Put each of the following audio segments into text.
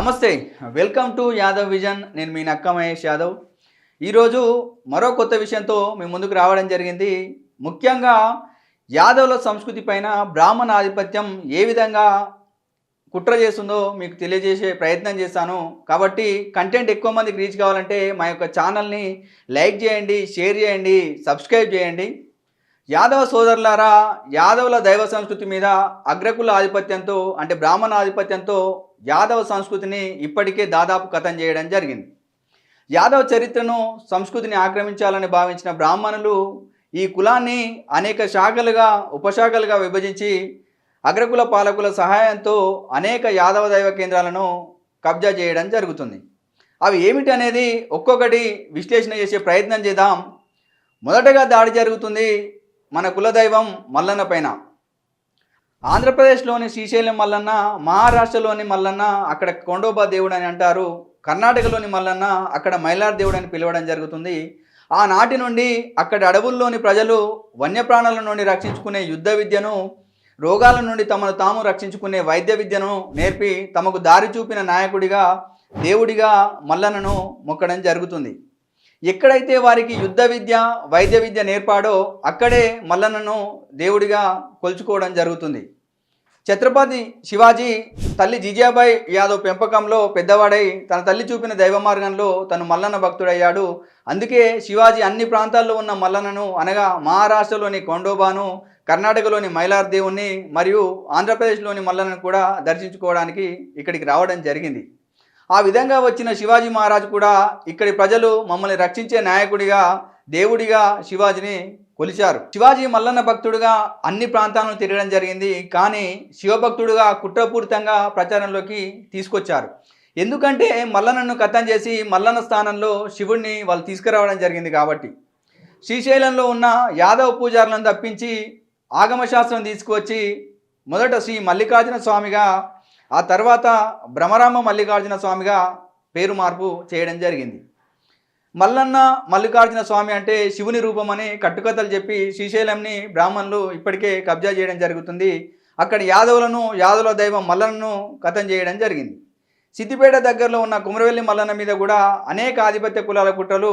నమస్తే, welcome to Yadav vision. నేను మీ నక్క మహేష్ యాదవ్. ఈరోజు మరో కొత్త విషయంతో మీ ముందుకు రావడం జరిగింది. ముఖ్యంగా యాదవుల సంస్కృతి పైన బ్రాహ్మణ ఆధిపత్యం ఏ విధంగా కుట్ర చేస్తుందో మీకు తెలియజేసే ప్రయత్నం చేస్తాను. కాబట్టి కంటెంట్ ఎక్కువ మందికి రీచ్ కావాలంటే మా యొక్క ఛానల్ని లైక్ చేయండి, షేర్ చేయండి, సబ్స్క్రైబ్ చేయండి. యాదవ సోదరులారా, యాదవుల దైవ సంస్కృతి మీద అగ్రకుల ఆధిపత్యంతో అంటే బ్రాహ్మణ ఆధిపత్యంతో యాదవ సంస్కృతిని ఇప్పటికే దాదాపు ఖతం చేయడం జరిగింది. యాదవ చరిత్రను సంస్కృతిని ఆక్రమించాలని భావించిన బ్రాహ్మణులు ఈ కులాన్ని అనేక శాఖలుగా ఉపశాఖలుగా విభజించి అగ్రకుల పాలకుల సహాయంతో అనేక యాదవ దైవ కేంద్రాలను కబ్జా చేయడం జరుగుతుంది. అవి ఏమిటి అనేది ఒక్కొక్కటి విశ్లేషణ చేసే ప్రయత్నం చేద్దాం. మొదటగా దాడి జరుగుతుంది మన కులదైవం మల్లన్న పైన. ఆంధ్రప్రదేశ్లోని శ్రీశైలం మల్లన్న, మహారాష్ట్రలోని మల్లన్న అక్కడ కొండోబా దేవుడు అని అంటారు, కర్ణాటకలోని మల్లన్న అక్కడ మైలార్ దేవుడు అని పిలవడం జరుగుతుంది. ఆనాటి నుండి అక్కడి అడవుల్లోని ప్రజలు వన్యప్రాణుల నుండి రక్షించుకునే యుద్ధ విద్యను, రోగాల నుండి తమను తాము రక్షించుకునే వైద్య విద్యను నేర్పి తమకు దారి చూపిన నాయకుడిగా, దేవుడిగా మల్లన్నను మొక్కడం జరుగుతుంది. ఎక్కడైతే వారికి యుద్ధ విద్య, వైద్య విద్య నేర్పాడో అక్కడే మల్లన్నను దేవుడిగా కొలుచుకోవడం జరుగుతుంది. ఛత్రపతి శివాజీ తల్లి జిజియాబాయి యాదవ్ పెంపకంలో పెద్దవాడై తన తల్లి చూపిన దైవ మార్గంలో తను మల్లన్న భక్తుడయ్యాడు. అందుకే శివాజీ అన్ని ప్రాంతాల్లో ఉన్న మల్లన్నను అనగా మహారాష్ట్రలోని కొండోబాను, కర్ణాటకలోని మైలార్ దేవుణ్ణి మరియు ఆంధ్రప్రదేశ్లోని మల్లన్నను కూడా దర్శించుకోవడానికి ఇక్కడికి రావడం జరిగింది. ఆ విధంగా వచ్చిన శివాజీ మహారాజు కూడా ఇక్కడి ప్రజలు మమ్మల్ని రక్షించే నాయకుడిగా, దేవుడిగా శివాజీని కొలిచారు. శివాజీ మల్లన్న భక్తుడుగా అన్ని ప్రాంతాలను తిరగడం జరిగింది. కానీ శివభక్తుడుగా కుట్రపూరితంగా ప్రచారంలోకి తీసుకొచ్చారు. ఎందుకంటే మల్లన్నను ఖతం చేసి మల్లన్న స్థానంలో శివుడిని వాళ్ళు తీసుకురావడం జరిగింది. కాబట్టి శ్రీశైలంలో ఉన్న యాదవ పూజారులను తప్పించి ఆగమశాస్త్రం తీసుకువచ్చి మొదట శ్రీ మల్లికార్జున స్వామిగా, ఆ తర్వాత భ్రమరామ మల్లికార్జున స్వామిగా పేరు మార్పు చేయడం జరిగింది. మల్లన్న మల్లికార్జున స్వామి అంటే శివుని రూపమని కట్టుకథలు చెప్పి శ్రీశైలంని బ్రాహ్మణులు ఇప్పటికే కబ్జా చేయడం జరుగుతుంది. అక్కడ యాదవుల దైవం మల్లన్నను ఖతం చేయడం జరిగింది. సిద్దిపేట దగ్గరలో ఉన్న కుమరవెల్లి మల్లన్న మీద కూడా అనేక ఆధిపత్య కులాల కుట్రలు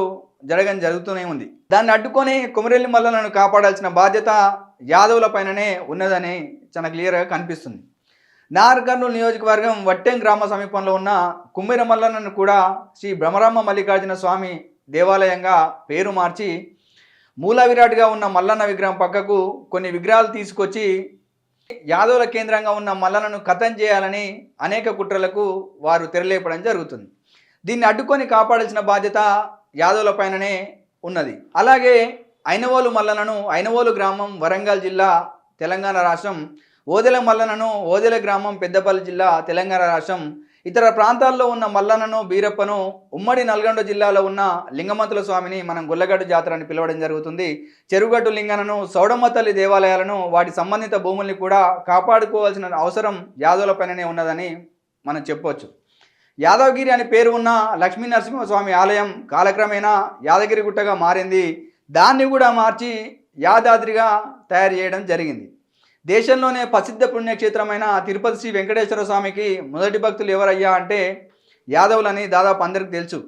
జరుగుతూనే ఉంది. దాన్ని అడ్డుకొని కుమరవెల్లి మల్లన్నను కాపాడాల్సిన బాధ్యత యాదవుల పైననే ఉన్నదని చాలా క్లియర్గా కనిపిస్తుంది. నార్కర్నూలు నియోజకవర్గం వట్టెం గ్రామ సమీపంలో ఉన్న కుమ్మిర మల్లన్నను కూడా శ్రీ భ్రమరామ మల్లికార్జున స్వామి దేవాలయంగా పేరు మార్చి మూల విరాట్గా ఉన్న మల్లన్న విగ్రహం పక్కకు కొన్ని విగ్రహాలు తీసుకొచ్చి యాదవుల కేంద్రంగా ఉన్న మల్లన్నను ఖతం చేయాలని అనేక కుట్రలకు వారు తెరలేపడం జరుగుతుంది. దీన్ని అడ్డుకొని కాపాడాల్సిన బాధ్యత యాదవుల పైననే ఉన్నది. అలాగే ఐనవోలు మల్లన్నను, ఐనవోలు గ్రామం వరంగల్ జిల్లా తెలంగాణ రాష్ట్రం, ఓదెల మల్లన్నను, ఓదెల గ్రామం పెద్దపల్లి జిల్లా తెలంగాణ రాష్ట్రం, ఇతర ప్రాంతాల్లో ఉన్న మల్లన్నను, బీరప్పను ఉమ్మడి నల్గొండ జిల్లాలో ఉన్న లింగమంతుల స్వామిని మనం గొల్లగడ్డు జాతర అని పిలవడం జరుగుతుంది. చెరుగట్టు లింగనను, సౌడమ్మ తల్లి దేవాలయాలను, వాటి సంబంధిత భూముల్ని కూడా కాపాడుకోవాల్సిన అవసరం యాదవుల పైననే ఉన్నదని మనం చెప్పవచ్చు. యాదవగిరి అని పేరు ఉన్న లక్ష్మీ నరసింహస్వామి ఆలయం కాలక్రమేణా యాదగిరిగుట్టగా మారింది. దాన్ని కూడా మార్చి యాదాద్రిగా తయారు చేయడం జరిగింది. దేశంలోనే ప్రసిద్ధ పుణ్యక్షేత్రమైన తిరుపతి శ్రీ వెంకటేశ్వర స్వామికి మొదటి భక్తులు ఎవరయ్యా అంటే యాదవులని దాదాపు అందరికి తెలుసు.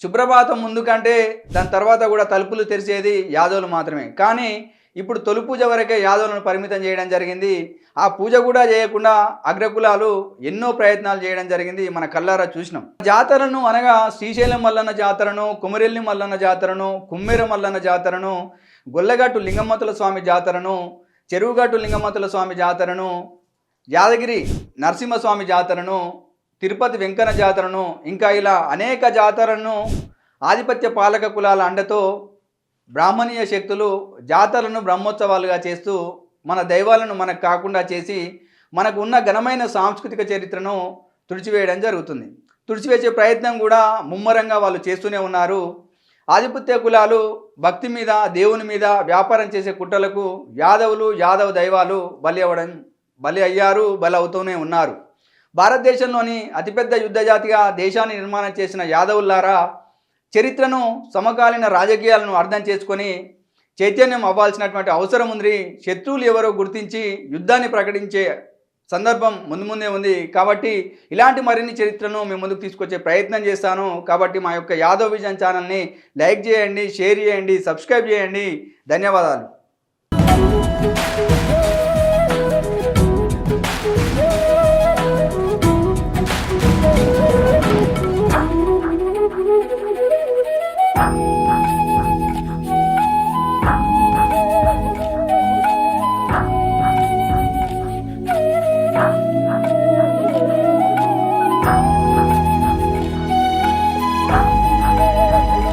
సుప్రభాతం ముందు కంటే దాని తర్వాత కూడా తలుపులు తెరిచేది యాదవులు మాత్రమే. కానీ ఇప్పుడు తొలి పూజ వరకే యాదవులను పరిమితం చేయడం జరిగింది. ఆ పూజ కూడా చేయకుండా అగ్రకులాలు ఎన్నో ప్రయత్నాలు చేయడం జరిగింది, మన కళ్ళారా చూసినాం. జాతరను అనగా శ్రీశైలం మల్లన్న జాతరను, కుమరెల్లి మల్లన్న జాతరను, కుమ్మెర మల్లన్న జాతరను, గొల్లగట్టు లింగమ్మతుల స్వామి జాతరను, చెరువుగట్టు లింగమ్మతుల స్వామి జాతరను, యాదగిరి నరసింహస్వామి జాతరను, తిరుపతి వెంకన్న జాతరను, ఇంకా ఇలా అనేక జాతరలను ఆధిపత్య పాలక కులాల అండతో బ్రాహ్మణీయ శక్తులు జాతరలను బ్రహ్మోత్సవాలుగా చేస్తూ మన దైవాలను మనకు కాకుండా చేసి మనకు ఉన్న ఘనమైన సాంస్కృతిక చరిత్రను తుడిచివేయడం జరుగుతుంది. తుడిచివేసే ప్రయత్నం కూడా ముమ్మరంగా వాళ్ళు చేస్తూనే ఉన్నారు. ఆధిపత్య కులాలు భక్తి మీద, దేవుని మీద వ్యాపారం చేసే కుట్రలకు యాదవులు, యాదవ దైవాలు బలి అయ్యారు, బలి అవుతూనే ఉన్నారు. భారతదేశంలోని అతిపెద్ద యుద్ధ జాతిగా దేశాన్ని నిర్మాణం చేసిన యాదవులారా, చరిత్రను, సమకాలీన రాజకీయాలను అర్థం చేసుకొని చైతన్యం అవ్వాల్సినటువంటి అవసరం ఉంది. శత్రువులు ఎవరో గుర్తించి యుద్ధాన్ని ప్రకటించే సందర్భం ముందే ఉంది. కాబట్టి ఇలాంటి మరిన్ని చరిత్రను మీ ముందుకు తీసుకొచ్చే ప్రయత్నం చేస్తాను. కాబట్టి మా యొక్క యాదవ్ విజన్ ఛానల్ని లైక్ చేయండి, షేర్ చేయండి, సబ్స్క్రైబ్ చేయండి. ధన్యవాదాలు.